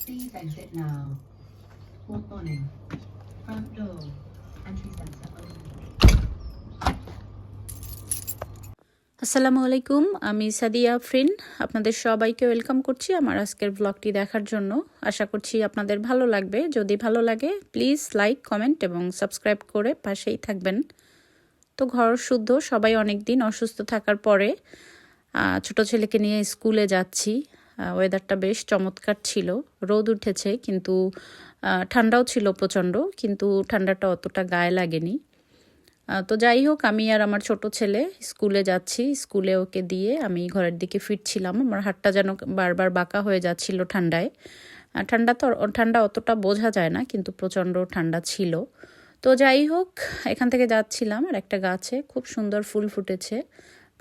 Please exit now. Warning. Front door. Entry sensor open. আসসালামু আলাইকুম, আমি সাদিয়া আফরিন। আপনাদের সবাইকে ওয়েলকাম করছি আমার আজকের ব্লগটি দেখার জন্য। আশা করছি আপনাদের ভালো লাগবে। যদি ভালো লাগে প্লিজ লাইক, কমেন্ট এবং সাবস্ক্রাইব করে পাশেই থাকবেন। তো ঘর শুদ্ধ, সবাই অনেক দিন অসুস্থ থাকার পরে ছোট ছেলেকে নিয়ে স্কুলে যাচ্ছি। ওয়েদারটা বেশ চমৎকার ছিল, রোদ উঠেছে কিন্তু ঠান্ডাও ছিল প্রচণ্ড, কিন্তু ঠান্ডাটা অতটা গায়ে লাগেনি। তো যাই হোক, আমি আর আমার ছোট ছেলে স্কুলে যাচ্ছি। স্কুলে ওকে দিয়ে আমি ঘরের দিকে ফিরছিলাম। আমার হাতটা যেন বারবার বাঁকা হয়ে যাচ্ছিল ঠান্ডায়। ঠান্ডা অতটা বোঝা যায় না, কিন্তু প্রচণ্ড ঠান্ডা ছিল। তো যাই হোক, এখান থেকে যাচ্ছিলাম আর একটা গাছে খুব সুন্দর ফুল ফুটেছে।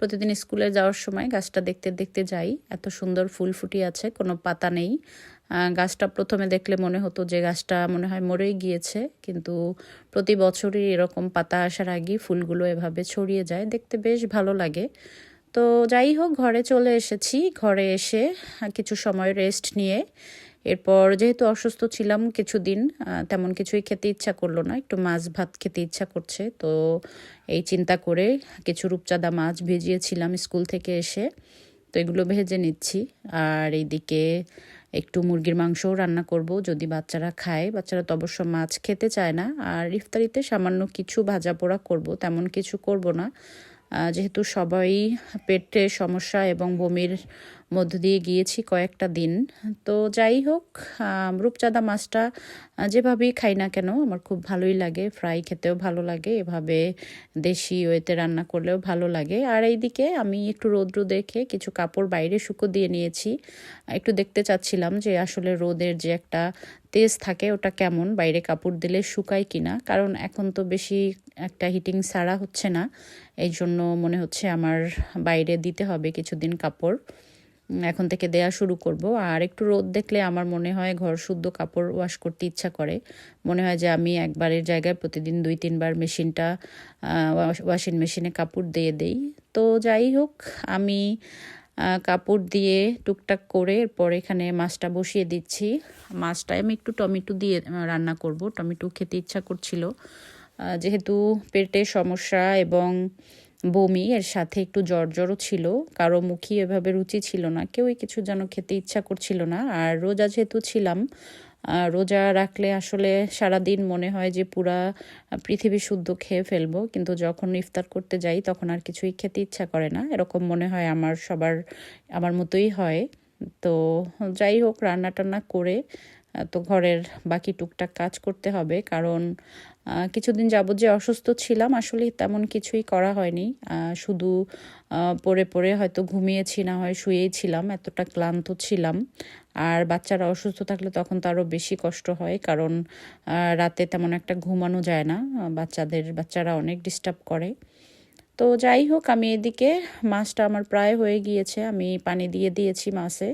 প্রতিদিন স্কুলে যাওয়ার সময় গাছটা দেখতে দেখতে যাই, এত সুন্দর ফুল ফুটে আছে, কোনো পাতা নেই। গাছটা প্রথমে দেখলে মনে হতো যে গাছটা মনে হয় মরেই গিয়েছে, কিন্তু প্রতি বছরই এরকম পাতা আসার আগেই ফুলগুলো এভাবে ছড়িয়ে যায়, দেখতে বেশ ভালো লাগে। তো যাই হোক, ঘরে চলে এসেছি। ঘরে এসে কিছু সময় রেস্ট নিয়ে এরপর যেহেতু অসুস্থ ছিলাম কিছুদিন, তেমন কিছুই খেতে ইচ্ছা করলো না, একটু মাছ ভাত খেতে ইচ্ছা করছে। তো এই চিন্তা করে কিছু রূপচাঁদা মাছ ভিজিয়েছিলাম স্কুল থেকে এসে, তো এগুলো ভেজে নিচ্ছি। আর এইদিকে একটু মুরগির মাংসও রান্না করব, যদি বাচ্চারা খায়। বাচ্চারা তো অবশ্য মাছ খেতে চায় না। আর ইফতারিতে সামান্য কিছু ভাজা পোড়া করব, তেমন কিছু করব না, যেহেতু সবাই পেটে সমস্যা এবং বমির মধ্য দিয়ে গিয়েছি কয়েকটা দিন। তো যাই হোক, রূপচাঁদা মাছটা যেভাবেই খাই না কেন আমার খুব ভালোই লাগে। ফ্রাই খেতেও ভালো লাগে, এভাবে দেশি ওয়েতে রান্না করলেও ভালো লাগে। আর এইদিকে আমি একটু রৌদ্র দেখে কিছু কাপড় বাইরে শুকো দিয়ে নিয়েছি। একটু দেখতে চাচ্ছিলাম যে আসলে রোদের যে একটা তেজ থাকে ওটা কেমন, বাইরে কাপড় দিলে শুকায় কিনা। কারণ এখন তো বেশি একটা হিটিং ছাড়া হচ্ছে না, এই জন্য মনে হচ্ছে আমার বাইরে দিতে হবে কিছুদিন কাপড়। এখন থেকে দেয়া শুরু করব। আর একটু রোদ দেখলে আমার মনে হয় ঘর শুদ্ধ কাপড় ওয়াশ করতে ইচ্ছা করে। মনে হয় যে আমি একবারের জায়গায় প্রতিদিন 2-3 বার মেশিনটা ওয়াশিং মেশিনে কাপড় দিয়ে দেই। তো যাই হোক, আমি কাপড় দিয়ে টুকটাক করে এরপর এখানে মাছটা বসিয়ে দিচ্ছি। মাছটায় আমি একটু টমেটো দিয়ে রান্না করব, টমেটো খেতে ইচ্ছা করছিল। যেহেতু পেটে সমস্যা এবং বমি, এর সাথে একটু জ্বরও ছিল, কারো মুখই এভাবে রুচি ছিল না, কেউই কিছু যেন খেতে ইচ্ছা করছিল না। আর রোজা যেহেতু ছিলাম, রোজা রাখলে আসলে সারাদিন মনে হয় যে পুরা পৃথিবী শুদ্ধ খেয়ে ফেলবো, কিন্তু যখন ইফতার করতে যাই তখন আর কিছুই খেতে ইচ্ছা করে না, এরকম মনে হয় আমার মতোই হয়। তো যাই হোক, রান্না টান্না করে তো ঘরের বাকি টুকটাক কাজ করতে হবে, কারণ কিছুদিন যাবত যে অসুস্থ ছিলাম আসলে তেমন কিছুই করা হয়নি। শুধু পড়ে পড়ে হয়তো ঘুমিয়েছি, না হয় শুয়েই ছিলাম, এতটা ক্লান্ত ছিলাম। আর বাচ্চারা অসুস্থ থাকলে তখন তো আরও বেশি কষ্ট হয়, কারণ রাতে তেমন একটা ঘুমানো যায় না, বাচ্চারা অনেক ডিস্টার্ব করে। তো যাই হোক, আমি এদিকে মাছটা আমার প্রায় হয়ে গিয়েছে, আমি পানি দিয়ে দিয়েছি মাছে,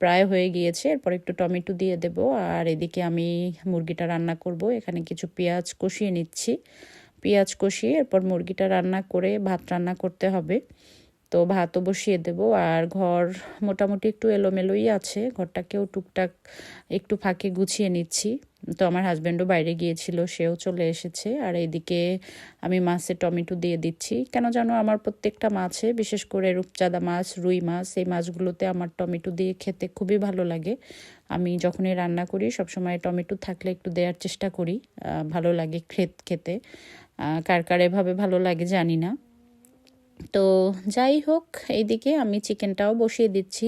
প্রায় হয়ে গিয়েছে। এরপর একটু টমেটো দিয়ে দেব। আর এদিকে আমি মুরগিটা রান্না করব, এখানে কিছু পেঁয়াজ কষিয়ে নিচ্ছি। পেঁয়াজ কষিয়ে এরপর মুরগিটা রান্না করে ভাত রান্না করতে হবে। তো ভাতও বসিয়ে দেব। আর ঘর মোটামুটি একটু এলোমেলোই আছে, ঘরটাকেও টুকটাক একটু ফাঁকে গুছিয়ে নিচ্ছি। তো আমার হাজব্যান্ডও বাইরে গিয়েছিল, সেও চলে এসেছে। আর এইদিকে আমি মাছে টমেটো দিয়ে দিচ্ছি। কেন জানো আমার প্রত্যেকটা মাছে, বিশেষ করে রূপচাঁদা মাছ, রুই মাছ, এই মাছগুলোতে আমার টমেটো দিয়ে খেতে খুবই ভালো লাগে। আমি যখনই রান্না করি সবসময় টমেটো থাকলে একটু দেওয়ার চেষ্টা করি, ভালো লাগে খেতে। কার কার এভাবে ভালো লাগে জানি না। তো যাই হোক, এইদিকে আমি চিকেনটাও বসিয়ে দিচ্ছি।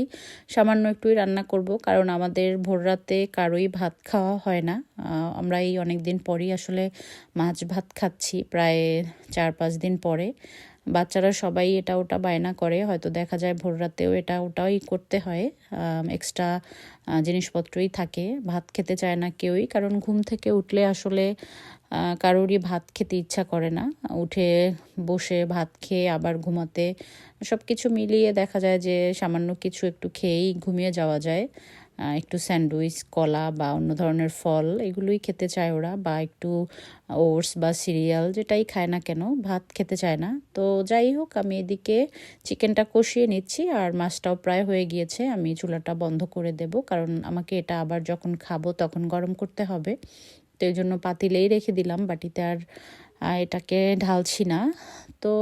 সামান্য একটুই রান্না করব, কারণ আমাদের ভোর রাতে কারোই ভাত খাওয়া হয় না। আমরা এই অনেক দিন পরই আসলে মাছ ভাত খাচ্ছি, প্রায় 4-5 দিন পরে। বাচ্চারা সবাই এটা ওটা বায়না করে, হয়তো দেখা যায় ভোর রাতেও এটা ওটাই করতে হয়, এক্সট্রা জিনিসপত্রই থাকে। ভাত খেতে চায় না কেউই, কারণ ঘুম থেকে উঠলে আসলে কারোরই ভাত খেতে ইচ্ছা করে না। উঠে বসে ভাত খেয়ে আবার ঘুমাতে, সব কিছু মিলিয়ে দেখা যায় যে সামান্য কিছু একটু খেয়েই ঘুমিয়ে যাওয়া যায়। একটু স্যান্ডউইচ, কলা বা অন্য ধরনের ফল এগুলোই খেতে চায় ওরা, বা একটু ওটস বা সিরিয়াল যেটাই খায় না কেন, ভাত খেতে চায় না। তো যাই হোক, আমি এদিকে চিকেনটা কষিয়ে নিচ্ছি আর মাছটাও প্রায় হয়ে গিয়েছে। আমি চুলাটা বন্ধ করে দেব, কারণ আমাকে এটা আবার যখন খাবো তখন গরম করতে হবে। তো এই জন্য পাতিলেই রেখে দিলাম, বাটিতে আর এটাকে ঢালছি না। তো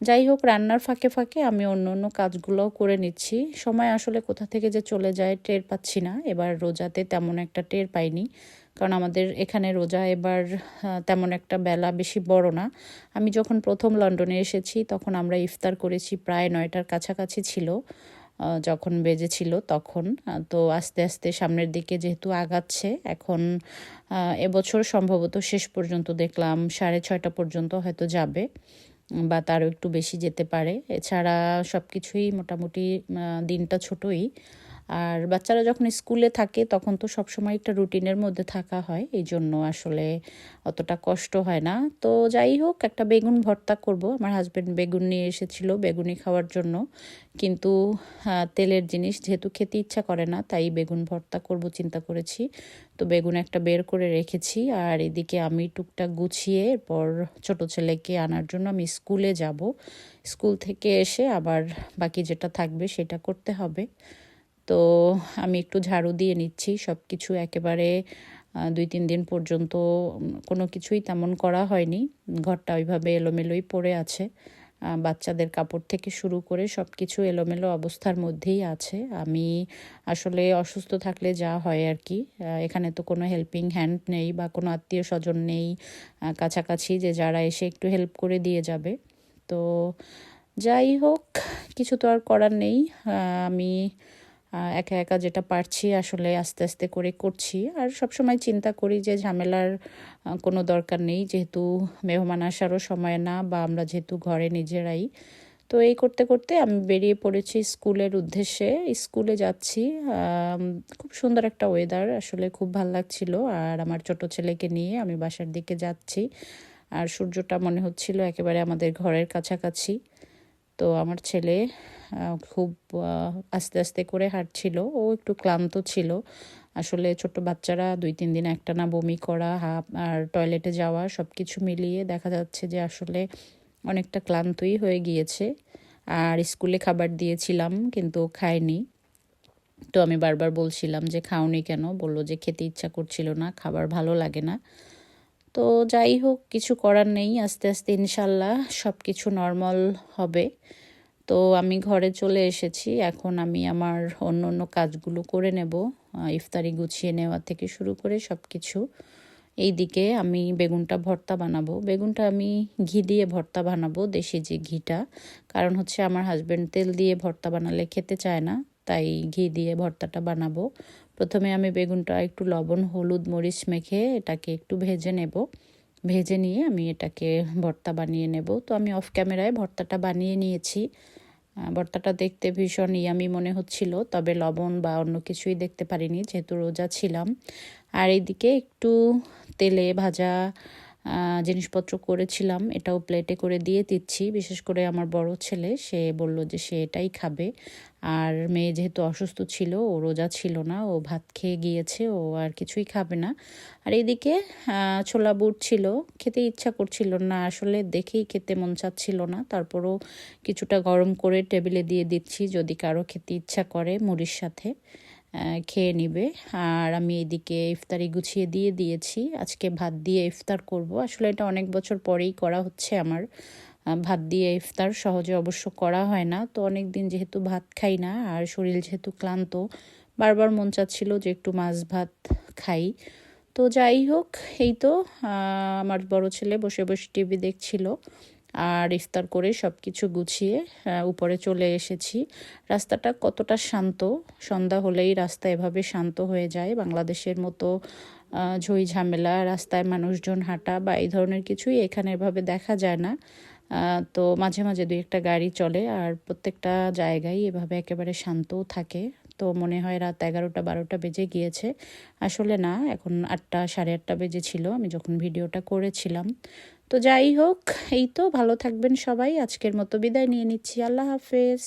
যাই হোক, রান্নার ফাঁকে ফাঁকে আমি অন্য অন্য কাজগুলোও করে নিচ্ছি। সময় আসলে কোথা থেকে যে চলে যায় টের পাচ্ছি না। এবার রোজাতে তেমন একটা টের পাইনি, কারণ আমাদের এখানে রোজা এবার তেমন একটা বেলা বেশি বড় না। আমি যখন প্রথম লন্ডনে এসেছি তখন আমরা ইফতার করেছি প্রায় 9টার কাছাকাছি ছিল, যখন বেজেছিল তখন। তো আস্তে আস্তে সামনের দিকে যেহেতু আগাচ্ছে, এখন এবছর সম্ভবত শেষ পর্যন্ত দেখলাম 6:30 পর্যন্ত হয়তো যাবে, বা তারও একটু বেশি যেতে পারে। এছাড়া সব কিছুই মোটামুটি দিনটা ছোটই। আর বাচ্চারা যখন স্কুলে থাকে তখন তো সবসময় একটা রুটিনের মধ্যে থাকা হয়, এই জন্য আসলে অতটা কষ্ট হয় না। তো যাই হোক, একটা বেগুন ভর্তা করব। আমার হাজব্যান্ড বেগুন নিয়ে এসেছিল বেগুনি খাওয়ার জন্য, কিন্তু তেলের জিনিস যেহেতু খেতে ইচ্ছা করে না, তাই বেগুন ভর্তা করব চিন্তা করেছি। তো বেগুন একটা বের করে রেখেছি, আর এদিকে আমি টুকটাক গুছিয়ে এরপর ছোট ছেলেকে আনার জন্য আমি স্কুলে যাব। স্কুল থেকে এসে আবার বাকি যেটা থাকবে সেটা করতে হবে। তো আমি একটু ঝাড়ু দিয়ে নিচ্ছি সব কিছু। একেবারে 2-3 দিন পর্যন্ত কোনো কিছুই তেমন করা হয়নি। ঘরটা ওইভাবে এলোমেলোই পড়ে আছে। বাচ্চাদের কাপড় থেকে শুরু করে সব কিছু এলোমেলো অবস্থার মধ্যেই আছে। আমি আসলে অসুস্থ থাকলে যা হয় আর কি, এখানে তো কোনো হেল্পিং হ্যান্ড নেই বা কোনো আত্মীয় স্বজন নেই কাছাকাছি যে যারা এসে একটু হেল্প করে দিয়ে যাবে। তো যাই হোক, কিছু তো আর করার নেই। আমি একা একা যেটা পারছি আসলে আস্তে আস্তে করে করছি। আর সবসময় চিন্তা করি যে ঝামেলার কোনো দরকার নেই, যেহেতু মেহমান আসারও সময় না, বা আমরা যেহেতু ঘরে নিজেরাই। তো এই করতে করতে আমি বেরিয়ে পড়েছি স্কুলের উদ্দেশ্যে। স্কুলে যাচ্ছি। খুব সুন্দর একটা ওয়েদার, আসলে খুব ভালো লাগছিল। আর আমার ছোট ছেলেকে নিয়ে আমি বাসার দিকে যাচ্ছি। আর সূর্যটা মনে হচ্ছিল একেবারে আমাদের ঘরের কাছাকাছি। তো আমার ছেলে খুব আস্তে আস্তে করে হাঁটছিল। ও একটু ক্লান্ত ছিল। আসলে ছোট বাচ্চারা 2-3 দিন একটানা বমি করা, আর টয়লেটে যাওয়া সব কিছু মিলিয়ে দেখা যাচ্ছে যে আসলে অনেকটা ক্লান্তই হয়ে গিয়েছে। আর স্কুলে খাবার দিয়েছিলাম কিন্তু খায়নি। তো আমি বারবার বলছিলাম যে খাওনি কেন, বললো যে খেতে ইচ্ছা করছিল না, খাবার ভালো লাগে না। তো যাই হোক, কিছু করার নেই, আস্তে আস্তে ইনশাল্লাহ সব কিছু নর্মাল হবে। তো আমি ঘরে চলে এসেছি। এখন আমি আমার অন্য অন্য কাজগুলো করে নেব, ইফতারি গুছিয়ে নেওয়া থেকে শুরু করে সব কিছু। এইদিকে আমি বেগুনটা ভর্তা বানাবো। বেগুনটা আমি ঘি দিয়ে ভর্তা বানাবো, দেশি যে ঘিটা। কারণ হচ্ছে আমার হাজব্যান্ড তেল দিয়ে ভর্তা বানালে খেতে চায় না, তাই ঘি দিয়ে ভর্তাটা বানাবো। প্রথমে আমি বেগুনটা একটু লবণ, হলুদ, মরিচ মেখে এটাকে একটু ভেজে নেব। ভেজে নিয়ে আমি এটাকে ভর্তা বানিয়ে নেব। তো আমি অফ ক্যামেরায় ভর্তাটা বানিয়ে নিয়েছি। ভর্তাটা দেখতে ভীষণ ইয়ামি মনে হচ্ছিল, তবে লবণ বা অন্য কিছুই দেখতে পারিনি যেহেতু রোজা ছিলাম। আর এইদিকে একটু তেলে ভাজা জিনিসপত্র করেছিলাম, এটাও প্লেটে করে দিয়ে দিচ্ছি। বিশেষ করে আমার বড় ছেলে, সে বলল যে সে এটাই খাবে। আর মেয়ে যেহেতু অসুস্থ ছিল, ও রোজা ছিল না, ও ভাত খেয়ে গিয়েছে, ও আর কিছুই খাবে না। আর এইদিকে ছোলা বুট ছিল, খেতে ইচ্ছা করছিল না, আসলে দেখেই খেতে মন চাচ্ছিল না। তারপরও কিছুটা গরম করে টেবিলে দিয়ে দিচ্ছি, যদি কারো খেতে ইচ্ছা করে মুড়ির সাথে খেয়ে নিবে। আর আমি এদিকে ইফতারি গুছিয়ে দিয়ে দিয়েছি। আজকে ভাত দিয়ে ইফতার করব। আসলে এটা অনেক বছর পরেই করা হচ্ছে আমার। ভাত দিয়ে ইফতার সহজে অবশ্য করা হয় না। তো অনেক দিন যেহেতু ভাত খাই না, আর শরীর যেহেতু ক্লান্ত, বারবার মন চাচ্ছিল যে একটু মাছ ভাত খাই। তো যাই হোক, এই তো আমার বড় ছেলে বসে বসে টিভি দেখছিল। আর ইফতার করে সব কিছু গুছিয়ে উপরে চলে এসেছি। রাস্তাটা কতটা শান্ত, সন্ধ্যা হলেই রাস্তা এভাবে শান্ত হয়ে যায়। বাংলাদেশের মতো ঝই ঝামেলা, রাস্তায় মানুষজন হাঁটা বা এই ধরনের কিছুই এখানে এভাবে দেখা যায় না। তো মাঝে মাঝে 2-1টা গাড়ি চলে, আর প্রত্যেকটা জায়গায় এভাবে একেবারে শান্তও থাকে। তো মনে হয় রাত 11টা-12টা বেজে গিয়েছে। আসলে না, এখন 8টা, 8:30 বেজেছিল আমি যখন ভিডিওটা করেছিলাম। তো যাই হোক, এই তো, ভালো থাকবেন সবাই। আজকের মতো বিদায় নিয়ে নিচ্ছি। আল্লাহ হাফেজ।